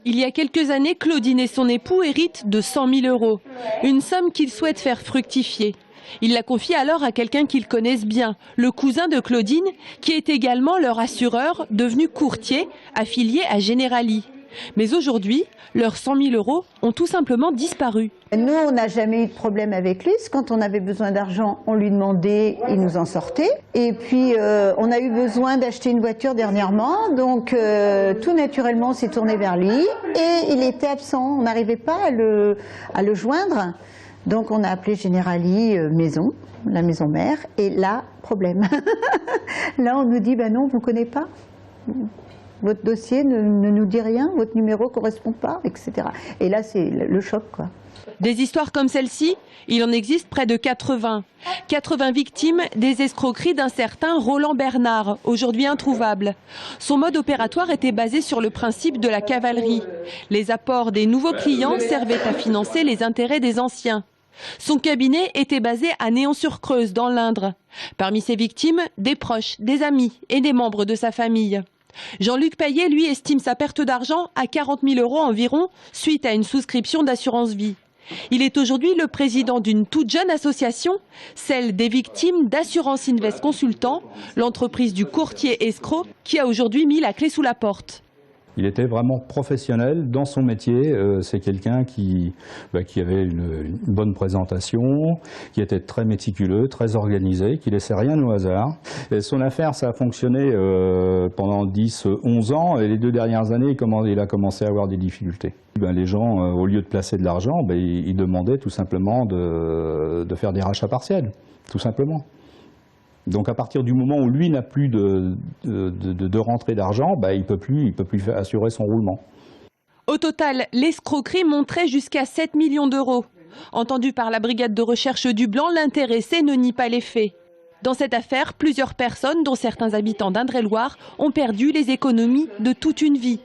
Il y a quelques années, Claudine et son époux héritent de 100 000 €, une somme qu'ils souhaitent faire fructifier. Ils la confient alors à quelqu'un qu'ils connaissent bien, le cousin de Claudine, qui est également leur assureur, devenu courtier, affilié à Generali. Mais aujourd'hui, leurs 100 000 € ont tout simplement disparu. Nous, on n'a jamais eu de problème avec lui. Quand on avait besoin d'argent, on lui demandait, il nous en sortait. Et puis, on a eu besoin d'acheter une voiture dernièrement, donc tout naturellement, on s'est tourné vers lui. Et il était absent, on n'arrivait pas à le joindre. Donc, on a appelé Generali maison, la maison mère, et là, problème. Là, on nous dit, ben non, vous ne connaissez pas. Votre dossier ne nous dit rien, votre numéro ne correspond pas, etc. Et là, c'est le choc, quoi. Des histoires comme celle-ci, il en existe près de 80. 80 victimes des escroqueries d'un certain Roland Bernard, aujourd'hui introuvable. Son mode opératoire était basé sur le principe de la cavalerie. Les apports des nouveaux clients servaient à financer les intérêts des anciens. Son cabinet était basé à Néon-sur-Creuse, dans l'Indre. Parmi ses victimes, des proches, des amis et des membres de sa famille. Jean-Luc Payet, lui, estime sa perte d'argent à 40 000 € environ, suite à une souscription d'assurance vie. Il est aujourd'hui le président d'une toute jeune association, celle des victimes d'Assurance Invest Consultant, l'entreprise du courtier escroc qui a aujourd'hui mis la clé sous la porte. Il était vraiment professionnel dans son métier. C'est quelqu'un qui avait une bonne présentation, qui était très méticuleux, très organisé, qui laissait rien au hasard. Et son affaire, ça a fonctionné pendant 10-11 ans. Et les 2 dernières années, il a commencé à avoir des difficultés. Les gens, au lieu de placer de l'argent, ils demandaient tout simplement de faire des rachats partiels, tout simplement. Donc à partir du moment où lui n'a plus de rentrée d'argent, il peut plus assurer son roulement. Au total, l'escroquerie monterait jusqu'à 7 millions d'euros. Entendu par la brigade de recherche du Blanc, l'intéressé ne nie pas les faits. Dans cette affaire, plusieurs personnes, dont certains habitants d'Indre-et-Loire, ont perdu les économies de toute une vie.